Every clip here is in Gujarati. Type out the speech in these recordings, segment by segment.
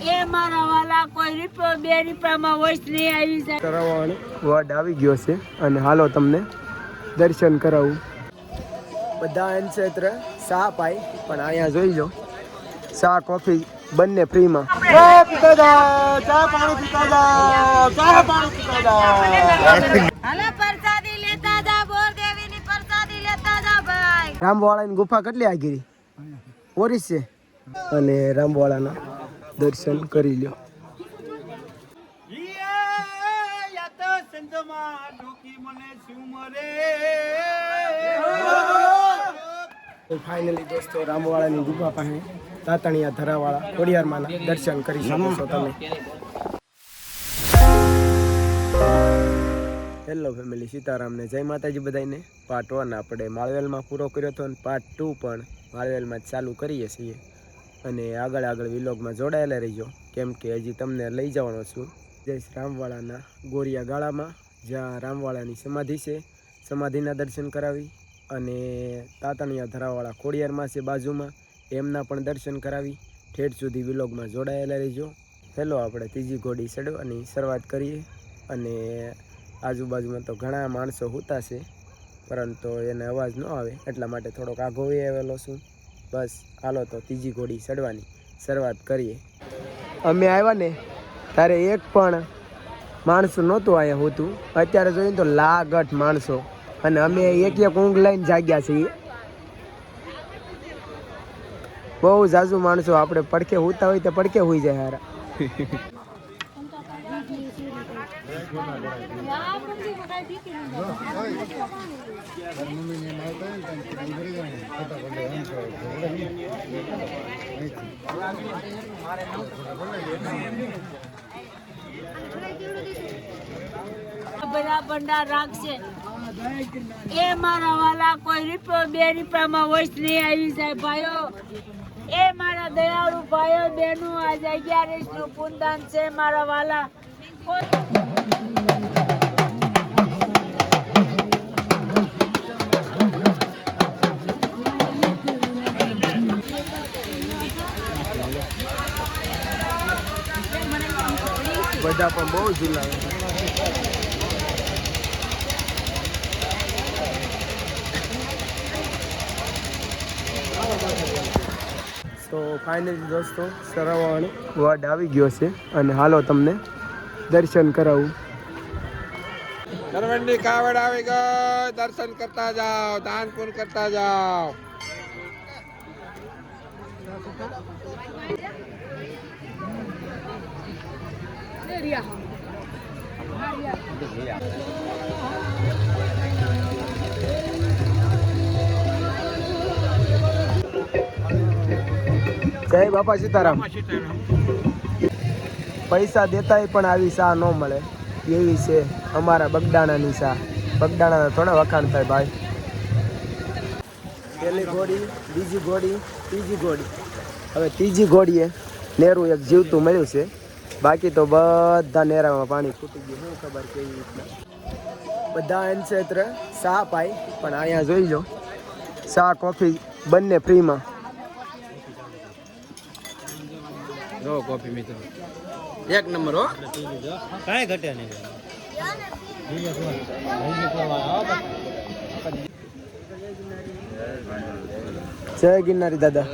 એ મારા વાલા કોઈ રૂપિયો 2 રૂપિયામાં વોઇસ નહીં આવી જાય. કરાવવાનો વોર્ડ આવી ગયો છે અને હાલો તમને દર્શન કરાવું. બધા એન ક્ષેત્ર ચા પાય પણ અહીંયા જોઈ લો ચા કોફી બંને ફ્રીમાં. હાલા પ્રસાદી લેતા જા, બોર દેવીની પ્રસાદી લેતા જા ભાઈ. રામવાળાની ગુફા કેટલી આગી ઓરિસ છે અને રામવાળાના દર્શન કરી લ્યો. ફાઇનલી દોસ્તો રામવાળાની ગુફા પાસે તાતણિયા ધરાવાળા ખોડિયારમાંના દર્શન કરી શકો છો તમે. હેલો ફેમિલી, સીતારામને જય માતાજી બધાને. પાર્ટ 1 આપણે માળવેલમાં પૂરો કર્યો હતો અને પાર્ટ 2 પણ માળવેલમાં ચાલુ કરીએ છીએ અને આગળ વિલોગમાં જોડાયેલા રહીજો કેમ કે હજી તમને લઈ જવાનો છું જય રામવાળાના ગોરિયા ગાળામાં, જ્યાં રામવાળાની સમાધિ છે. સમાધિના દર્શન કરાવી અને તાતણિયા ધરાવાળા ખોડિયારમાં છે બાજુમાં, એમના પણ દર્શન કરાવી. ઠેઠ સુધી વિલોગમાં જોડાયેલા રહીજો. હેલો આપણે ત્રીજી ઘોડી ચડવાની શરૂઆત કરીએ અને આજુબાજુમાં તો ઘણા માણસો સૂતા છે પરંતુ એને અવાજ ન આવે એટલા માટે થોડોક આઘો આવેલો છું. બસ હાલો તો ત્રીજી ઘોડી ચડવાની શરૂઆત કરીએ. અમે આવ્યા ને ત્યારે એક પણ માણસો નહોતું અહીંયા હોતું. અત્યારે જોઈએ તો લાગઠ માણસો અને અમે એક ઊંઘ લઈને જાગ્યા છીએ. બહુ ઝાઝુ માણસો. આપણે પડખે હોતા હોય તો પડખે હોઈ જાય હારા. બધા ભંડાર રાખશે એ મારા વાલા કોઈ રૂપિયો 2 રૂપિયામાં વોઇસ નહીં આવી જાય ભાઈઓ. એ મારા દયાળુ ભાઈઓ બહેનો, આજે 11 નું પુનદાન છે મારા વાલા. બધા પણ બહુ જુલા. તો ફાઇનલી દોસ્તો સરાવવાનો વોર્ડ આવી ગયો છે અને હાલો તમને દર્શન કરાવું. કરવંડી કાવડ આવી ગયો, દર્શન કરતા જાઓ, દાન પુण्य કરતા જાઓ. જય બાપા સીતારામ. પૈસા દેતાય પણ આવી શા ન મળે એવી છે અમારા બગડાણાની શા. બગડાણાના થોડા વખાણ થાય ભાઈ. પહેલી ઘોડી, બીજી ઘોડી, ત્રીજી ઘોડી. હવે ત્રીજી ઘોડીએ નેરું એક જીવતું મળ્યું છે. બાકી તો બધા નેરામાં પાણી ફૂટી ગયું. શું ખબર કેવી રીતના. બધા એન ક્ષેત્ર ચા પાય પણ અહીંયા જોઈ લો ચા કોફી બંને ફ્રીમાં. જો કોફી મિત્રો એક નંબર હો, કાંઈ ઘટે નહીં. જય ગિરનારી દાદા.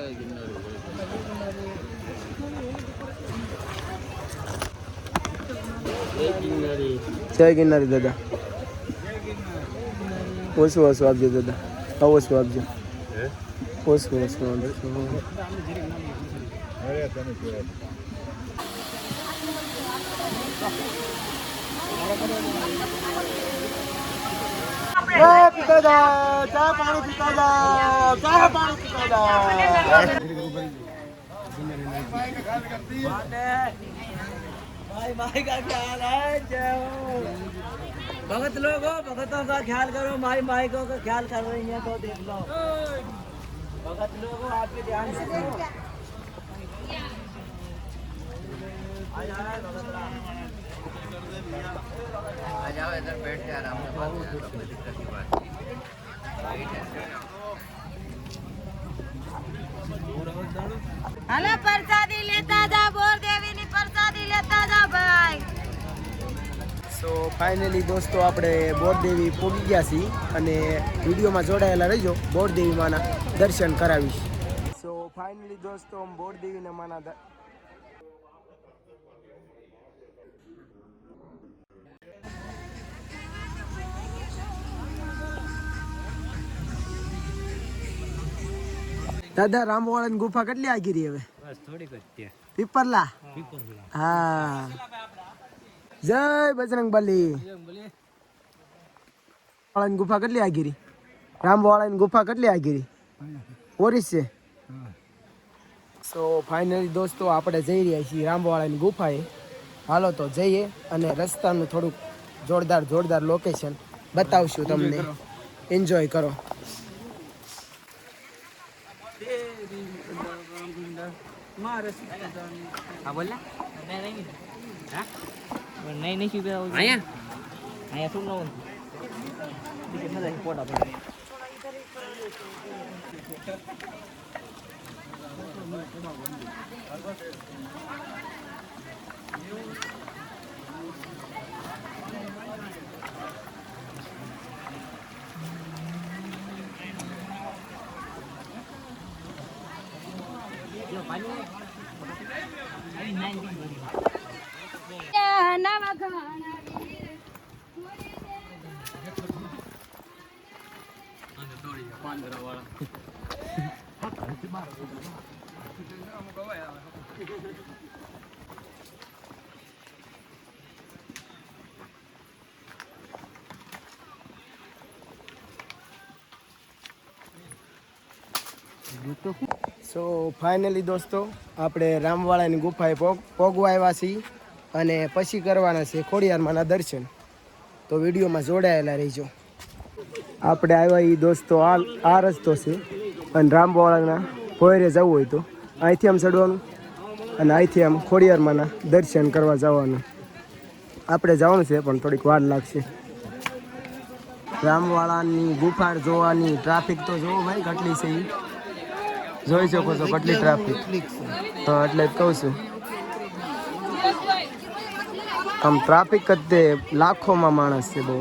જય ગિરનારી દાદા. ઓછું ઓછું આપજો દાદા. ઓછું આપજો. ઓછું ઓછું આપજો. ચા પાણી પીતા જાઓ, ચા પાણી પીતા જાઓ. भगत लोग हो, भगतों का ख्याल करो, माई माइकों का ख्याल कर रही है तो देख लो. भगत लोग हो, आपके ध्यान से करो. आ जाओ इधर बैठ के आराम से बात करो, कोई दिक्कत की बात હાલા પ્રસાદી લેતા જા, બોર દેવીની ફાઇનલી દોસ્તો આપણે બોરદેવી પહોંચી ગયા છીએ અને વિડીયોમાં જોડાયેલા રહેજો. બોરદેવી માના દર્શન કરાવીશ. સો ફાઇનલી દોસ્તો બોરદેવીના માના દાદા રામવાળાની ગુફા કેટલી આગી રહી હવે? બસ થોડીક જ છે. પીપરલા. હા, જય બજરંગ બલી. વાળાની ગુફા કેટલી આગી રહી? રામવાળાની ગુફા કેટલી આગી રહી? ઓરિસ છે. સો ફાઇનલી દોસ્તો આપણે જઈ રહ્યા છીએ રામવાળાની ગુફાએ. હાલો તો જઈએ અને રસ્તાનું થોડુંક જોરદાર લોકેશન બતાવશું તમને. એન્જોય કરો. હા બોલ ને નહીં અહીંયા શું નવું ફોટા પડે સો ફાઇનલી દોસ્તો આપણે રામવાળાની ગુફાએ પોગવા આવ્યા છીએ અને પછી કરવાના છે ખોડિયારમાંના દર્શન. તો વિડીયોમાં જોડાયેલા રહીજો. આપણે આવ્યા એ દોસ્તો આ રસ્તો છે અને રામવાળાના ભોયરે જવું હોય તો અહીંથી આમ ચડવાનું અને અહીંથી આમ ખોડિયારમાંના દર્શન કરવા જવાનું. આપણે જવાનું છે પણ થોડીક વાર લાગશે. રામવાળાની ગુફા જોવાની ટ્રાફિક તો જોવો ભાઈ કેટલી છે. જોઈ શકો છો કેટલી ટ્રાફિક. તો એટલે જ કહું છું આમ ટ્રાફિક જ તે લાખોમાં માણસ છે બહુ.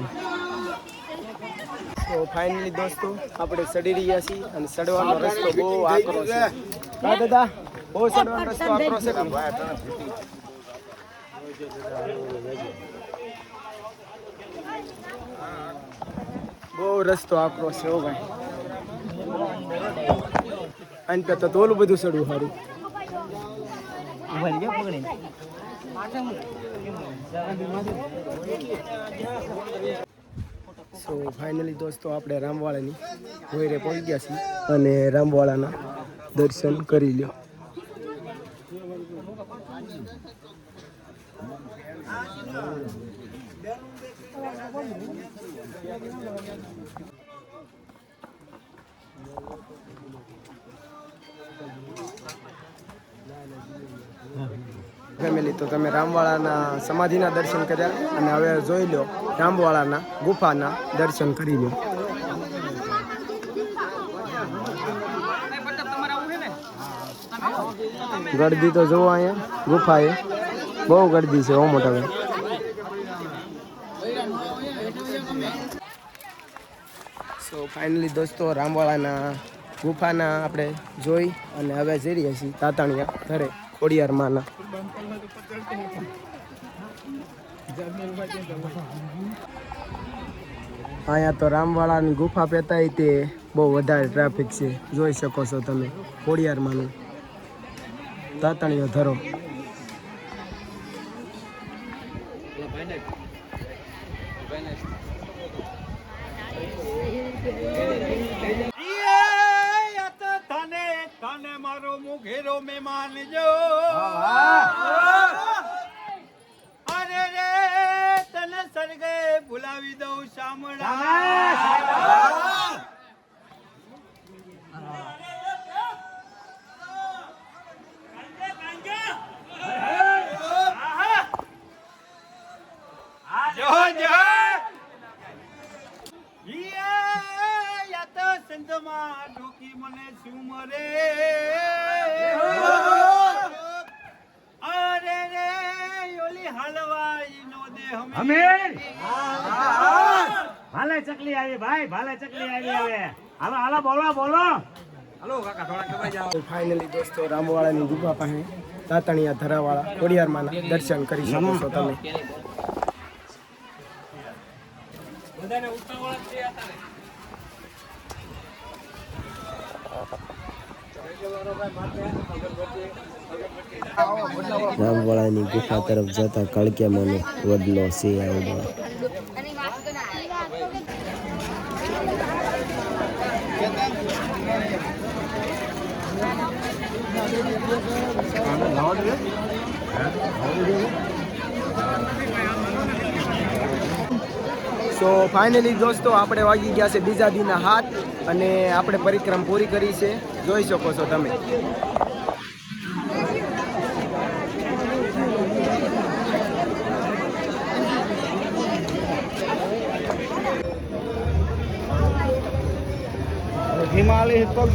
તો ફાઇનલી દોસ્તો આપણે ચડી રહ્યા છીએ અને ચડવાનો રસ્તો બહુ આકરો છે. હા દાદા, બહુ ચડવાનો રસ્તો આકરો છે. બહુ રસ્તો આકરો છે હો ભાઈ. અને કરતા તો ઓલું બધું ચડવું સારું. સો ફાઇનલી દોસ્તો આપણે રામવાળાની ભોયરે પહોંચી ગયા છીએ અને રામવાળાના દર્શન કરી લ્યો. ફેમિલી તો તમે રામવાળાના સમાધિના દર્શન કર્યા અને હવે જોઈ લો રામવાળાના ગુફાના દર્શન કરી લો. ગળદી તો જોવો અહીંયા ગુફાએ બહુ ગળદી છે. બહુ મોટા ભાઈ. સો ફાઇનલી દોસ્તો રામવાળાના ગુફાના આપણે જોઈ અને હવે જઈ રહ્યા છીએ તાતાણિયા ઘરે ખોડિયારમાંના. અહીંયા તો રામવાળાની ગુફા પેતાય તે બહુ વધારે ટ્રાફિક છે. જોઈ શકો છો તમે ખોડિયારમાંનું તાતાણીયો ધરો. મારો મુઘેરો મહેમાન જો અરે રે તને સરગે ભૂલાવી દઉં શામળા. સંતમાં ડોકી મને શું મરે અરે રે ઓલી હલવાઈ નો અમીર ભાલે ચકલી આવી ભાઈ, ભાલે ચકલી આવી હવે. હાલો હાલો બોલો બોલો. ફાઇનલી દોસ્તો રામવાળાની ગુફા પાસે તાતણિયા ધરાવાળા ખોડિયારમાંના દર્શન કરી શકો છો તમે. રામવાળાની ગુફા તરફ જતા કળકિયામાંનો વડલો છે આવડો. સો ફાઇનલી દોસ્તો આપણે વાગી ગયા છે બીજા દિનના 7 અને આપણે પરિક્રમ પૂરી કરી છે, જોઈ શકો છો તમે. હિમાલય પગ